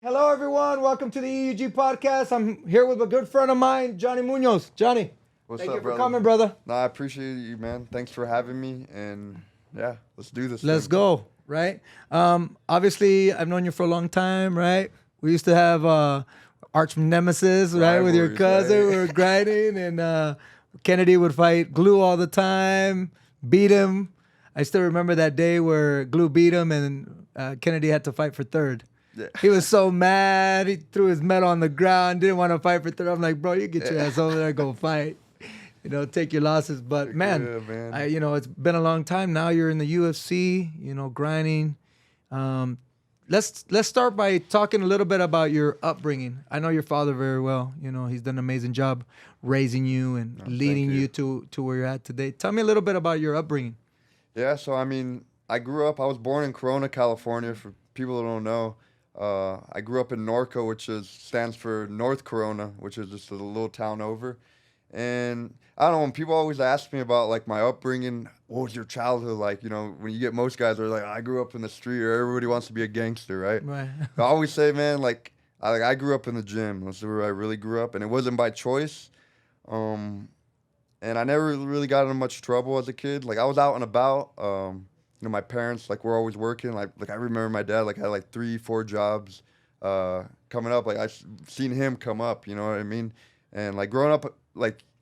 Hello, everyone. Welcome to the EUG podcast. I'm here with a good friend of mine, Johnny Munoz. Johnny, What's thank up, you for brother? coming, brother. No, I appreciate you, man. Thanks for having me. And yeah, let's do this. Let's thing. go, right? Obviously, I've known you for a long time, right? We used to have arch nemesis, right, with your Rivalries, cousin. right? We were grinding, and Kennedy would fight Glue all the time, beat him. I still remember that day where Glue beat him, and Kennedy had to fight for third. Yeah. He was so mad. He threw his medal on the ground. Didn't want to fight for third. I'm like, bro, you get your ass over there, go fight. Take your losses. But man, Yeah, man. it's been a long time. Now you're in the UFC. Grinding. Let's start by talking a little bit about your upbringing. I know your father very well. He's done an amazing job raising you and leading you to where you're at today. Tell me a little bit about your upbringing. Yeah, so I mean, I was born in Corona, California. For people who don't know, I grew up in Norco, which stands for North Corona, which is just a little town over. And I don't know, when people always ask me about like my upbringing, what was your childhood like? When you get most guys are like, I grew up in the street, or everybody wants to be a gangster, right? Right. I always say, man, I grew up in the gym. That's where I really grew up, and it wasn't by choice. And I never really got into much trouble as a kid. Like I was out and about. My parents were always working. Like I remember my dad had 3-4 jobs. Coming up, I seen him come up. You know what I mean? And growing up,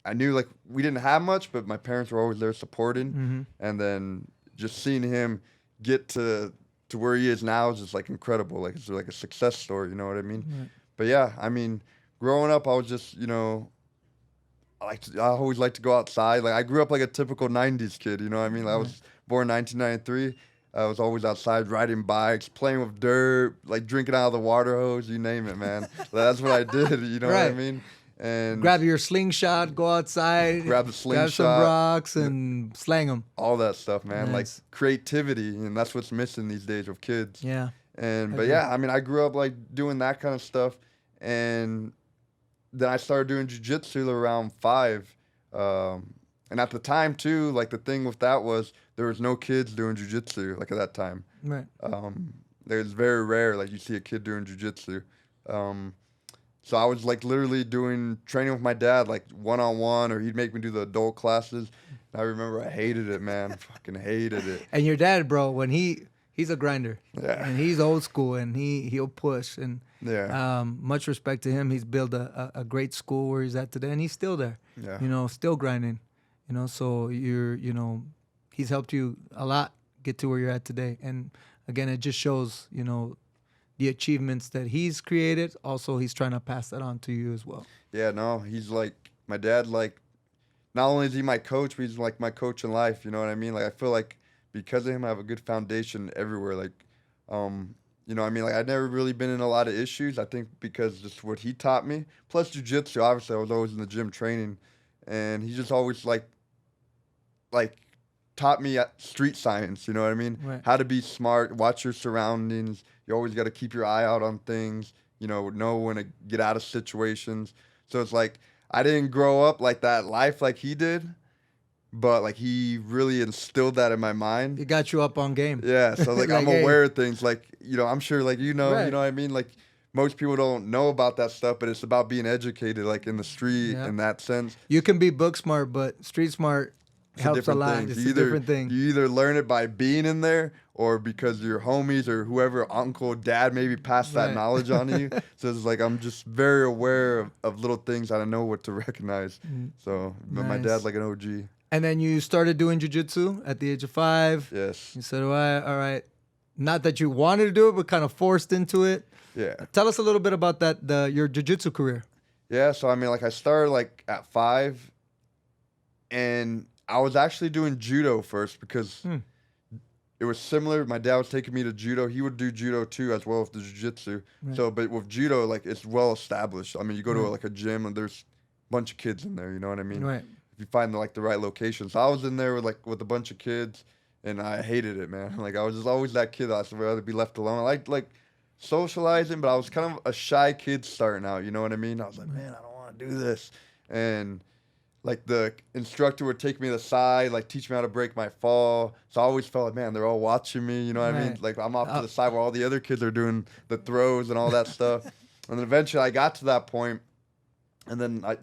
I knew we didn't have much, but my parents were always there supporting. Mm-hmm. And then just seeing him get to where he is now is just incredible. It's like a success story. You know what I mean? Right. But yeah, I mean, growing up, I was just I always liked to go outside. I grew up like a typical '90s kid. You know what I mean? I was born in 1993. I was always outside riding bikes, playing with dirt, drinking out of the water hose. You name it, man. That's what I did. You know what I Right. mean? And Grab your slingshot, go outside, grab the grab slingshot, some rocks, and slang them. all that stuff, man. Nice. Creativity, and that's what's missing these days with kids. Yeah. But agree. yeah, I mean, I grew up doing that kind of stuff, and then I started doing jiu-jitsu around 5. And at the time too, the thing with that was there was no kids doing jiu-jitsu at that time. Right. It was very rare you see a kid doing jiu-jitsu. So I was literally doing training with my dad one-on-one, or he'd make me do the adult classes. And I remember I hated it, man. I fucking hated it. And your dad, bro, when he's a grinder. Yeah. And he's old school, and he'll push. And Yeah. much respect to him. He's built a great school where he's at today, and he's still there. Yeah. Still grinding. So he's helped you a lot get to where you're at today. And again, it just shows, the achievements that he's created. Also, he's trying to pass that on to you as well. Yeah, no, he's my dad, not only is he my coach, but he's my coach in life, you know what I mean? I feel like because of him, I have a good foundation everywhere. You know what I mean? I'd never really been in a lot of issues, I think because just what he taught me. Plus jiu-jitsu, obviously, I was always in the gym training, and he just always, taught me street science, you know what I mean? Right. How to be smart, watch your surroundings. You always got to keep your eye out on things, know when to get out of situations. So it's I didn't grow up that life like he did, but he really instilled that in my mind. He got you up on game. Yeah, so I'm hey. aware of things I'm sure Right. you know what I mean? Most people don't know about that stuff, but it's about being educated in the street Yeah. in that sense. You can be book smart, but street smart It's helps a different lot. thing. It's a different thing. You either learn it by being in there, or because your homies or whoever, uncle, dad, maybe passed that Right. knowledge on to you. So it's I'm just very aware of little things. I don't know what to recognize. So but my Nice. dad's like an OG. And then you started doing jiu-jitsu at the age of 5. Yes. You said, all right. Not that you wanted to do it, but kind of forced into it. Yeah. Tell us a little bit about your jiu-jitsu career. Yeah. So I mean, I started at 5, and I was actually doing judo first because it was similar. My dad was taking me to judo. He would do judo too, as well as the jiu-jitsu. Right. So, but with judo, it's well established. I mean, you go to a gym and there's a bunch of kids in there. You know what I mean? Right. If you find the right location. So I was in there with a bunch of kids, and I hated it, man. I was just always that kid that I'd rather be left alone. I liked socializing, but I was kind of a shy kid starting out. You know what I mean? I was like, man, I don't want to do this, and like the instructor would take me to the side, like teach me how to break my fall. So I always felt like, man, they're all watching me. You know what I mean? Right. Like I'm off to Uh, the side where all the other kids are doing the throws and all that stuff. And then eventually I got to that point, and then I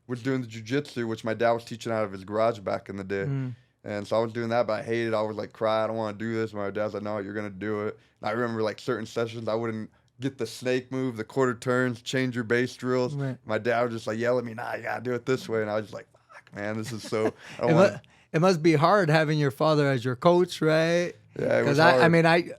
was doing the jujitsu, which my dad was teaching out of his garage back in the day. mm, And so I was doing that, but I hated it. I was like, cry, I don't want to do this. My dad's like, no, you're going to do it. And I remember like certain sessions, I wouldn't get the snake move, the quarter turns, change your base drills. right. My dad was just like, yell at me, nah, you got to do it this way. And I was just like, fuck, man, this is so, I don't It, want mu- it must be hard having your father as your coach, right? Yeah, it was Because I hard. mean,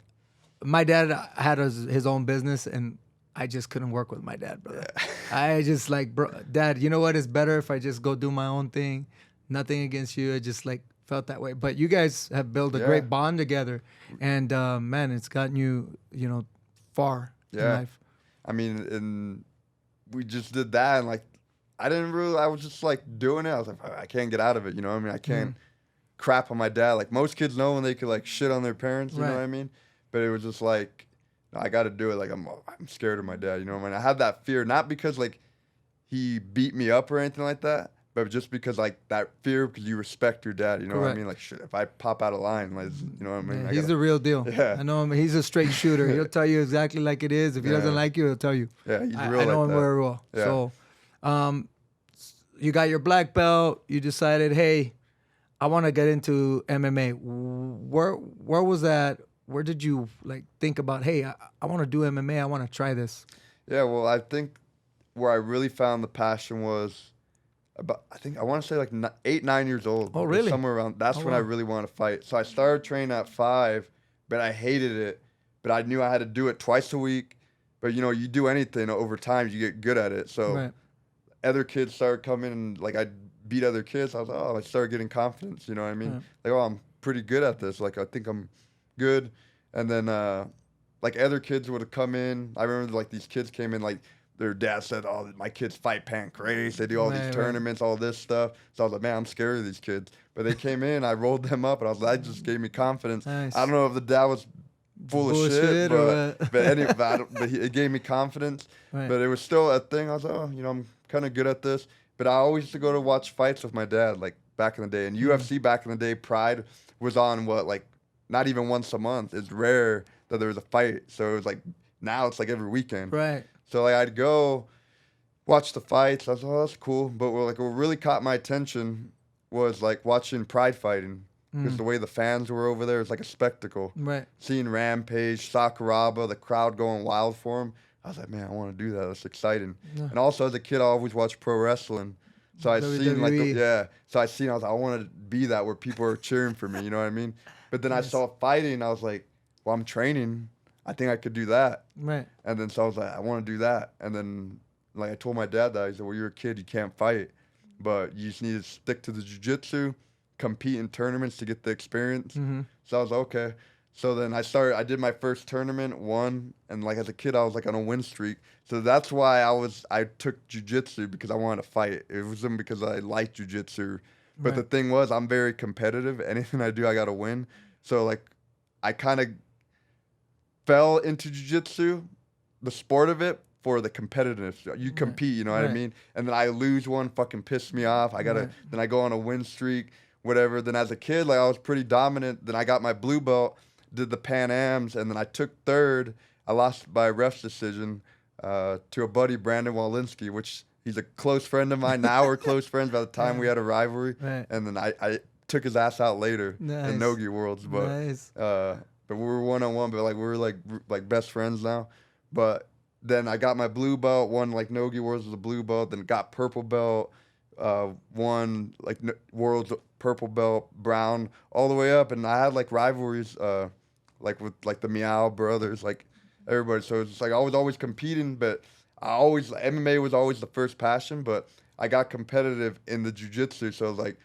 my dad had his own business, and I just couldn't work with my dad, brother. I just like, bro, Dad, you know what? It's better if I just go do my own thing. Nothing against you. I just like felt that way. But you guys have built a Yeah. great bond together, and man, it's gotten you, far in Yeah. life. I mean, and we just did that, and like, I was just like doing it. I was like, I can't get out of it. You know what I mean? I can't crap on my dad. Like most kids know when they could like shit on their parents. You know Right. what I mean? But it was just like, no, I got to do it. Like I'm scared of my dad. You know what I mean? I had that fear, not because like he beat me up or anything like that, but just because like that fear because you respect your dad. You know what I Correct. mean? Like shit, if I pop out of line, like you know what I mean? Yeah, I he's gotta- the real deal. Yeah. I know him. He's a straight shooter. He'll tell you exactly like it is. If he doesn't Yeah. like you, he'll tell you. yeah, he's I real know like him that. very well. Yeah. So, you got your black belt. You decided, hey, I want to get into MMA. Where was that? Where did you like think about? Hey, I want to do MMA. I want to try this. Yeah, well, I think where I really found the passion was about, I think I want to say like 8, 9 years old. Oh, or really? Somewhere around. That's Oh, when I wow. really wanted to fight. So I started training at 5, but I hated it. But I knew I had to do it twice a week. But you do anything over time, you get good at it. So Right. other kids started coming, and like I beat other kids. I was like, I started getting confidence. You know what I mean? Right. Like, oh, I'm pretty good at this. Like I think I'm good. And then like other kids would have come in. I remember like these kids came in like their dad said, "Oh, my kids fight pancrase. They do all Right, these right. tournaments, all this stuff." So I was like, "Man, I'm scared of these kids." But they came in, I rolled them up, and I was like, that just gave me confidence. Nice. I don't know if the dad was full of shit, Bullshit or but anyway, it gave me confidence. Right. But it was still a thing. I was like, oh, I'm kind of good at this. But I always used to go to watch fights with my dad, like back in the day. And UFC back in the day, Pride was on like not even once a month. It's rare that there was a fight. So it was like now it's like every weekend. Right. So like I'd go watch the fights. I was like, oh, that's cool. But what really caught my attention was like watching Pride fighting. Because the way the fans were over there, it's like a spectacle. Right. Seeing Rampage, Sakuraba, the crowd going wild for him. I was like, man, I want to do that. That's exciting. Yeah. And also as a kid, I always watched pro wrestling. So I seen like WWE. So I seen I was like, I want to be that where people are cheering for me. You know what I mean? But then I Yes. saw fighting. I was like, well, I'm training. I think I could do that. Right. And then so I was like, I want to do that. And then like I told my dad that. He said, well, you're a kid. You can't fight. But you just need to stick to the jiu-jitsu, compete in tournaments to get the experience. Mm-hmm. So I was like, okay. So then I did my first tournament, won, and like as a kid I was like on a win streak. So that's why I took jiu-jitsu because I wanted to fight. It wasn't because I liked jiu-jitsu. But Right. the thing was I'm very competitive. Anything I do I gotta win. So like I kind of fell into jiu-jitsu, the sport of it, for the competitiveness. You compete, you know what I Right. mean? And then I lose one, fucking piss me off. Right. Then I go on a win streak, whatever. Then as a kid, like I was pretty dominant. Then I got my blue belt, did the Pan Ams, and then I took third. I lost by a ref's decision to a buddy, Brandon Walensky, which he's a close friend of mine. Now we're close friends. By the time we had a rivalry. Right. And then I took his ass out later Nice. in Nogi Worlds. But Nice. but we were 1-on-1, but like we're like best friends now. But then I got my blue belt, won like Nogi Worlds with a blue belt, then got purple belt, won like Worlds purple belt, brown, all the way up. And I had like rivalries like with like the Meow brothers, like everybody. So it's like I was always competing, but MMA was always the first passion, but I got competitive in the jiu-jitsu. So like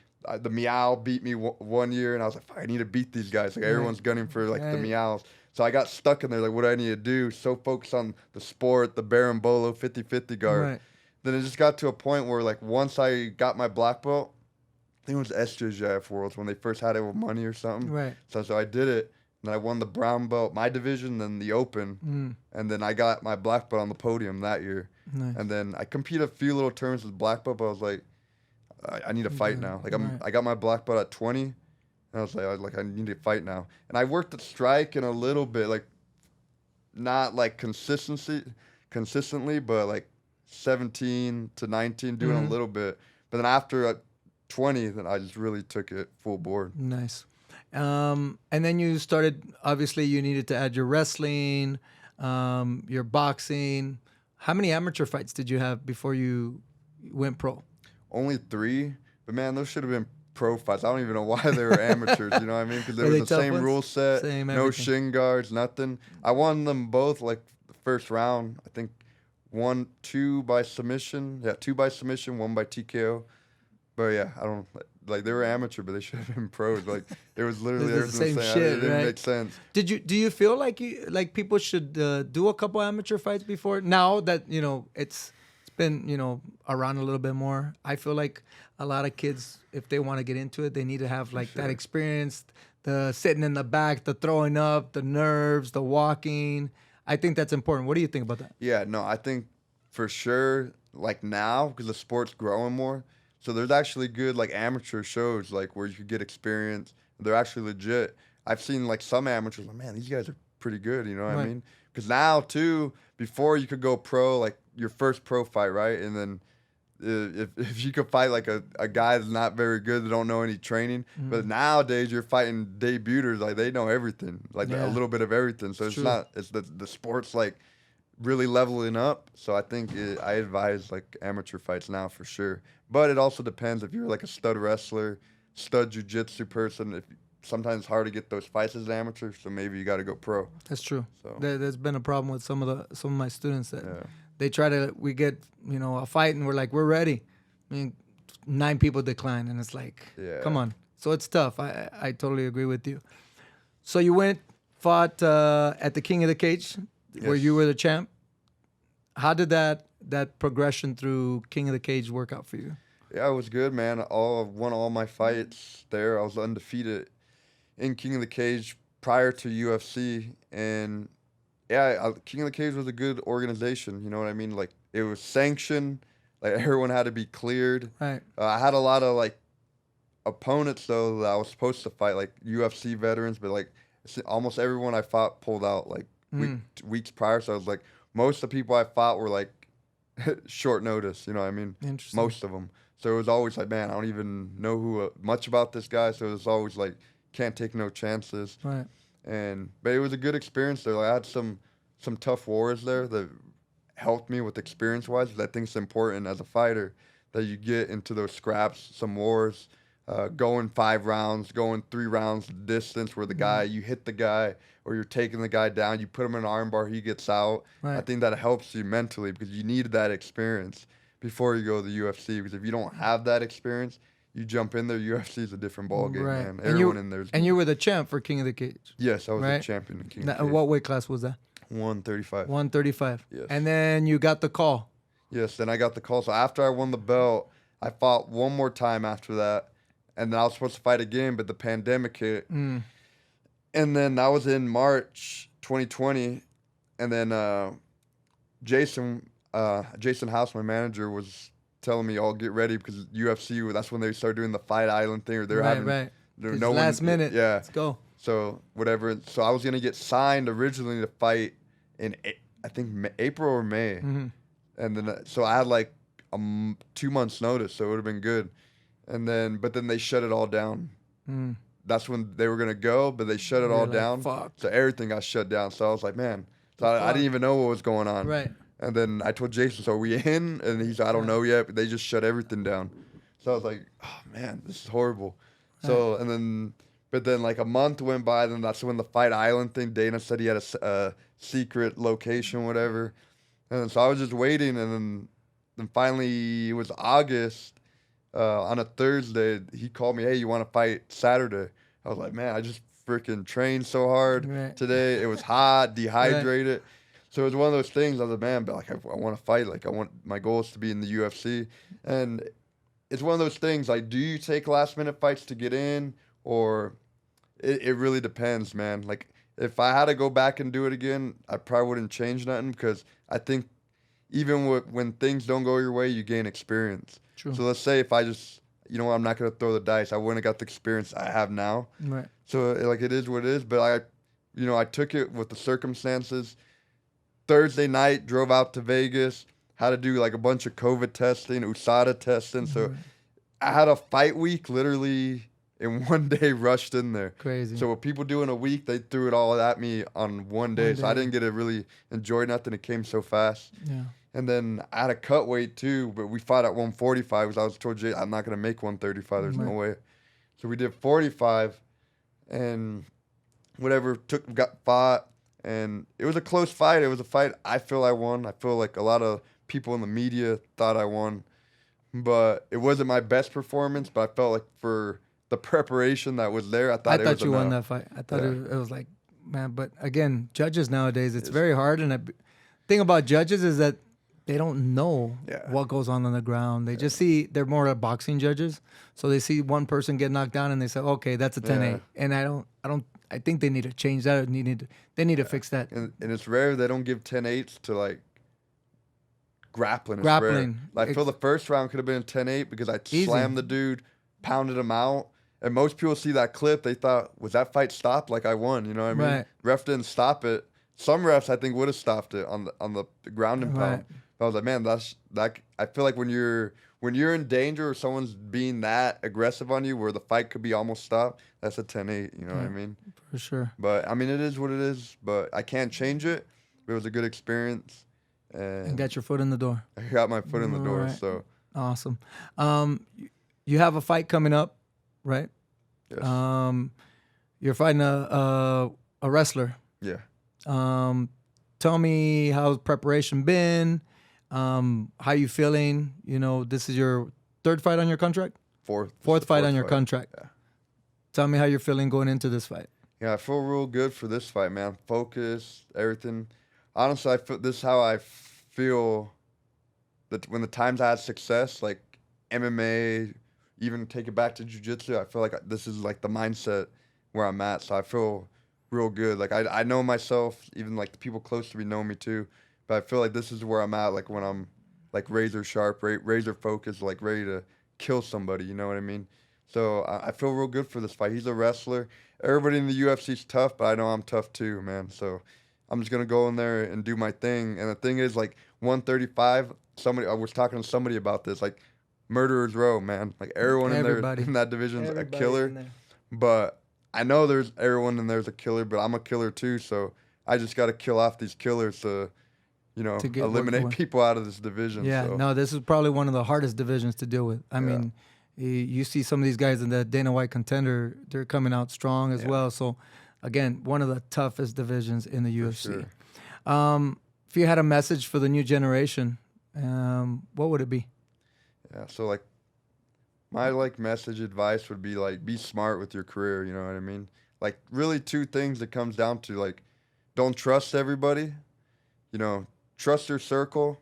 the Meow beat me one year, and I was like, fuck, I need to beat these guys. Like everyone's gunning for like the Right. Meows. So I got stuck in there, like what do I need to do? So focused on the sport, the Berimbolo 50-50 guard. Right. Then it just got to a point where like once I got my black belt, I think it was SJJF Worlds when they first had it with money or something. Right. So I did it, and I won the brown belt, my division, then the open, and then I got my black belt on the podium that year. Nice. And then I competed a few little tournaments with black belt, but I was like, I need to fight Okay, now. Like right. I got my black belt at 20, and I was like I need to fight now. And I worked at striking a little bit, like not like consistently, but like 17 to 19 doing a Mhm. little bit. But then after 20, then I just really took it full board. Nice. And then you started, obviously, you needed to add your wrestling, your boxing. How many amateur fights did you have before you went pro? Only 3, but man, those should have been pro fights. I don't even know why they were amateurs. You know what I mean? Because there Were was they the tough same ones? rule set, Same no everything. shin guards, nothing. I won them both like the first round. I think 2 by submission. Yeah, 2 by submission, 1 by TKO. But yeah, I don't like they were amateur, but they should have been pros. Like it was literally It's the everything same the same. shit, It didn't right? make sense. Do you feel like people should do a couple amateur fights before now that it's been around a little bit more? I feel like a lot of kids, if they want to get into it, they need to have like that sure. experience, the sitting in the back, the throwing up, the nerves, the walking. I think that's important. What do you think about that? Yeah, no, I think for sure, like now, because the sport's growing more, so there's actually good like amateur shows like where you could get experience. They're actually legit. I've seen like some amateurs, like, man, these guys are pretty good. You know what I Right. mean? Because now too, before you could go pro, like your first pro fight, right? And then if you could fight like a guy that's not very good, that don't know any training, but nowadays you're fighting debuters, like they know everything, like a Yeah. little bit of everything. So It's it's true. not, it's the sport's like really leveling up. So I think I advise like amateur fights now for sure. But it also depends if you're like a stud wrestler, stud jujitsu person. If sometimes it's hard to get those fights as an amateur, so maybe you got to go pro. That's true. So There's been a problem with some of my students that yeah, they try to. We get a fight and we're like, we're ready. I mean, 9 people decline, and it's like, Yeah. come on. So it's tough. I totally agree with you. So you fought at the King of the Cage, where Yes. you were the champ. How did that progression through King of the Cage work out for you? yeah, it was good, man. Won all my fights there. I was undefeated in King of the Cage prior to UFC, and yeah, King of the Cage was a good organization. You know what I mean? Like it was sanctioned. Like everyone had to be cleared. Right. I had a lot of like opponents though that I was supposed to fight, like UFC veterans, but like almost everyone I fought pulled out like weeks prior. So I was like, most of the people I fought were like short notice. You know what I mean? Interesting. Most of them. So it was always like, man, I don't even know much about this guy. So it was always like, can't take no chances. Right. But it was a good experience there. Like I had some tough wars there that helped me with experience wise. I think it's important as a fighter that you get into those scraps, some wars, going 5 rounds, going 3 rounds distance where the guy you hit the guy or you're taking the guy down, you put him in an armbar, he gets out. I Right. think that helps you mentally because you need that experience before you go to the UFC. Because if you don't have that experience, you jump in there, UFC is a different ballgame, Right. man. And Everyone in there is and you were the champ for King of the Cage. Yes, I was right? the champion in King Now, of the Cage. what weight class was that? 135. 135. Yes. And then you got the call. Yes, then I got the call. So after I won the belt, I fought one more time after that. And then I was supposed to fight again, but the pandemic hit. And then that was in March 2020. And then Jason House, my manager, was telling me, "I'll get ready because UFC, that's when they started doing the Fight Island thing. Or they're having right. there- It's no last one, minute. Yeah. Let's go. So whatever. So I was gonna get signed originally to fight in I think April or May, and then so I had like 2 months notice, so it would have been good. But then they shut it all down. That's when they were gonna go, but they shut it all like, down. fuck. So everything got shut down. So I was like, man. So I didn't even know what was going on. Right. And then I told Jason, so are we in? And he said, I don't know yet, but they just shut everything down. So I was like, oh man, this is horrible. So but then like a month went by, then that's when the Fight Island thing, Dana said he had a secret location, whatever. And then, so I was just waiting, and then finally it was August, on a Thursday, he called me, hey, you want to fight Saturday? I was like, man, I just freaking trained so hard today. It was hot, dehydrated. So it was one of those things. I was like, man, but like I want to fight. Like my goal is to be in the UFC, and it's one of those things. Like, do you take last minute fights to get in, or it really depends, man. Like if I had to go back and do it again, I probably wouldn't change nothing because I think even when things don't go your way, you gain experience. True. So let's say if I just you know what, I'm not gonna throw the dice. I wouldn't have got the experience I have now. Right. So like it is what it is. But I took it with the circumstances. Thursday night, drove out to Vegas, had to do like a bunch of COVID testing, USADA testing. So I had a fight week literally in one day, rushed in there. Crazy. So what people do in a week, they threw it all at me on one day. So I didn't get to really enjoy nothing. It came so fast. Yeah. And then I had a cut weight too, but we fought at 145 because I was told Jay, I'm not going to make 135. There's no way. So we did 45 and whatever, got fought. And it was a close fight. It was a fight I feel I won. I feel like a lot of people in the media thought I won. But it wasn't my best performance, but I felt like for the preparation that was there, I thought you won that fight. I thought it was like, man, but again, judges nowadays, it's very hard. And the thing about judges is that they don't know what goes on the ground. They just see, they're more boxing judges. So they see one person get knocked down and they say, okay, that's a 10-8. And I think they need to change that. They need to fix that. And it's rare they don't give 10-8s to like grappling. I feel the first round could have been a 10-8 because I slammed the dude, pounded him out. And most people see that clip, they thought, was that fight stopped? Like I won, you know what I mean? Right. Ref didn't stop it. Some refs I think would have stopped it on the ground and pound. But I was like, man, I feel like when you're in danger or someone's being that aggressive on you where the fight could be almost stopped, that's a 10-8, you know what I mean? For sure. But I mean, it is what it is, but I can't change it. It was a good experience. And got your foot in the door. I got my foot in the door, right. so. Awesome. You have a fight coming up, right? Yes. You're fighting a wrestler. Yeah. Tell me how's preparation been, how you feeling? You know, this is your third fight on your contract? Fourth fight on your contract. Yeah. Tell me how you're feeling going into this fight. Yeah, I feel real good for this fight, man. Focus, everything. Honestly, this is how I feel that when the times I had success, like MMA, even take it back to jiu-jitsu, I feel like this is like the mindset where I'm at. So I feel real good. Like I know myself, even like the people close to me know me too. But I feel like this is where I'm at, like when I'm like razor sharp, razor focused, like ready to kill somebody, you know what I mean? So I feel real good for this fight. He's a wrestler. Everybody in the UFC is tough, but I know I'm tough too, man. So I'm just going to go in there and do my thing. And the thing is, like, 135, I was talking to somebody about this, like, murderer's row, man. Like, everyone in there in that division is a killer. But I know everyone in there is a killer, but I'm a killer too. So I just got to kill off these killers to eliminate people out of this division. Yeah, so. No, this is probably one of the hardest divisions to deal with. I mean, you see some of these guys in the Dana White Contender, they're coming out strong as well. So, again, one of the toughest divisions in the UFC. Sure. If you had a message for the new generation, what would it be? Yeah, so, like, my, like, message advice would be, like, be smart with your career, you know what I mean? Like, really two things it comes down to, like, don't trust everybody, you know, trust your circle,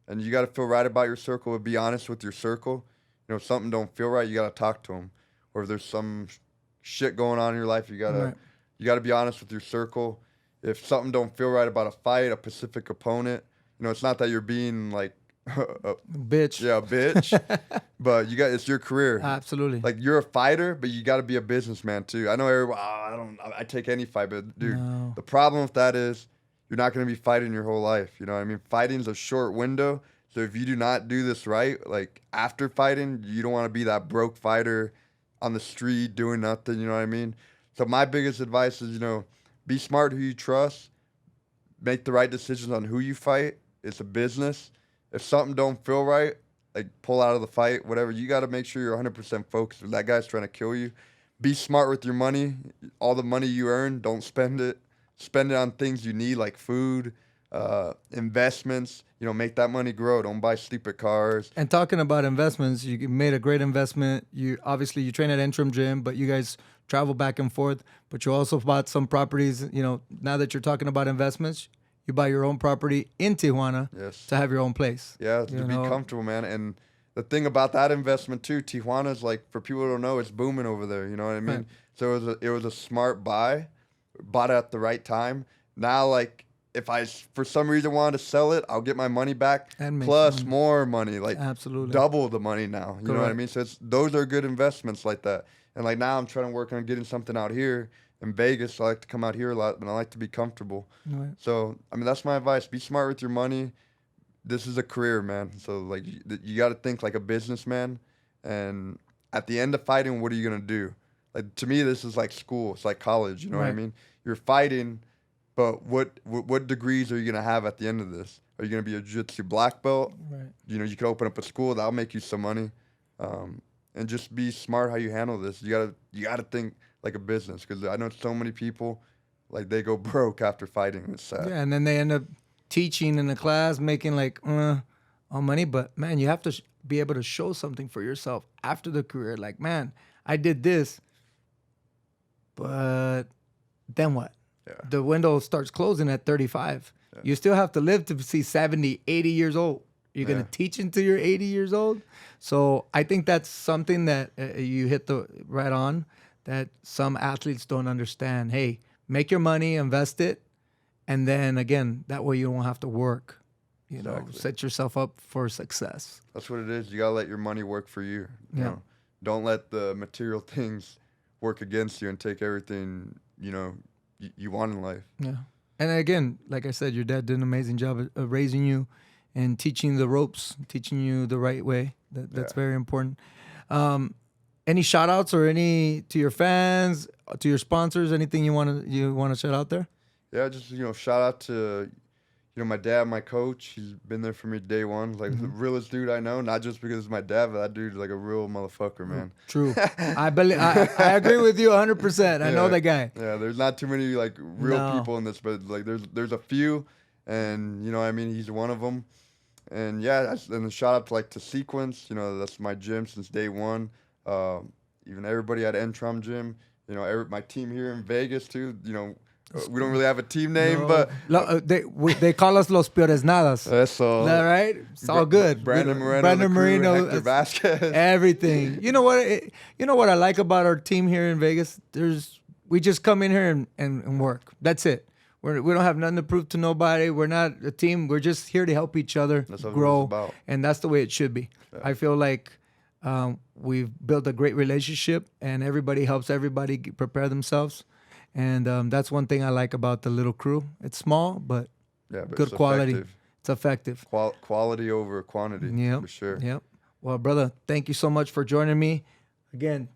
and you got to feel right about your circle, but be honest with your circle. You know, if something don't feel right, you got to talk to them. Or if there's some shit going on in your life, you got to be honest with your circle. If something don't feel right about a fight, a specific opponent, you know, it's not that you're being like bitch. Yeah, a bitch. But it's your career. Absolutely. Like, you're a fighter, but you got to be a businessman too. I know everybody, I take any fight, but dude, the problem with that is you're not going to be fighting your whole life. You know what I mean? Fighting's a short window. So if you do not do this right, like after fighting, you don't want to be that broke fighter on the street doing nothing, you know what I mean? So my biggest advice is, you know, be smart who you trust, make the right decisions on who you fight. It's a business. If something don't feel right, like pull out of the fight, whatever, you got to make sure you're 100% focused. If that guy's trying to kill you, be smart with your money. All the money you earn, don't spend it. Spend it on things you need like food, investments, you know, make that money grow. Don't buy stupid cars. And talking about investments, you made a great investment. You train at Interim Gym, but you guys travel back and forth. But you also bought some properties. You know, now that you're talking about investments, you buy your own property in Tijuana to have your own place. Yeah, to be comfortable, man. And the thing about that investment too, Tijuana's like, for people who don't know, it's booming over there. You know what I mean? Right. So it was a smart buy. Bought it at the right time. Now, like, if I for some reason wanted to sell it, I'll get my money back And make plus money. more money, like Absolutely. double the money now. You know what I Correct. mean? So those are good investments like that. And like now I'm trying to work on getting something out here in Vegas. I like to come out here a lot, and I like to be comfortable. Right. So I mean, that's my advice. Be smart with your money. This is a career, man. So like you got to think like a businessman. And at the end of fighting, what are you gonna do? Like to me, this is like school. It's like college. You know what I Right. mean? You're fighting, but what degrees are you gonna have at the end of this? Are you gonna be a jiu-jitsu black belt? Right. You know, you could open up a school that'll make you some money, and just be smart how you handle this. You gotta think like a business because I know so many people, like they go broke after fighting. It's sad. Yeah, and then they end up teaching in the class, making like all money. But man, you have to be able to show something for yourself after the career. Like, man, I did this, but then what? Yeah. The window starts closing at 35. Yeah. You still have to live to see 70, 80 years old. You're going Yeah. to teach until you're 80 years old. So I think that's something that you hit the right on, that some athletes don't understand. Hey, make your money, invest it, and then again, that way you don't have to work. You know, Exactly. set yourself up for success. That's what it is. You gotta let your money work for you. You Yeah. know? Don't let the material things work against you and take everything you want in life. Yeah. And again, like I said, your dad did an amazing job of raising you and teaching the ropes, teaching you the right way. That's Yeah. very important. Any shout outs or any to your fans, to your sponsors, anything you want to shout out there? Yeah, just shout out to my dad, my coach. He's been there for me day one. Like the realest dude I know. Not just because it's my dad, but that dude's like a real motherfucker, man. True. I believe I agree with you 100%. I know Yeah. that guy. Yeah, there's not too many like real No. people in this, but like there's a few, and I mean he's one of them. And yeah, and a shout out to Sequence. That's my gym since day one. Even everybody at Entrom Gym. My team here in Vegas too. We don't really have a team name, No. but They call us Los Peores Nadas. that's all. Is that right? It's all good. Brandon Moreno, Brandon the crew, Marino, Hector Vasquez. everything. You know what I like about our team here in Vegas? We just come in here and work. That's it. We don't have nothing to prove to nobody. We're not a team. We're just here to help each other That's what grow, it's about. and that's the way it should be. Yeah. I feel like we've built a great relationship, and everybody helps everybody prepare themselves. And that's one thing I like about the little crew. It's small, but Yeah, but good it's quality. effective. It's effective. Quality over quantity. Yep. For sure. Yep. Well, brother, thank you so much for joining me. Again,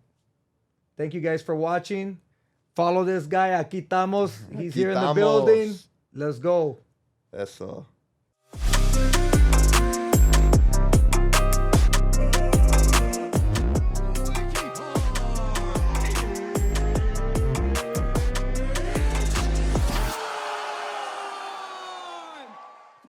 thank you guys for watching. Follow this guy. Aquí estamos. He's Aquí here in the estamos. building. Let's go. That's all.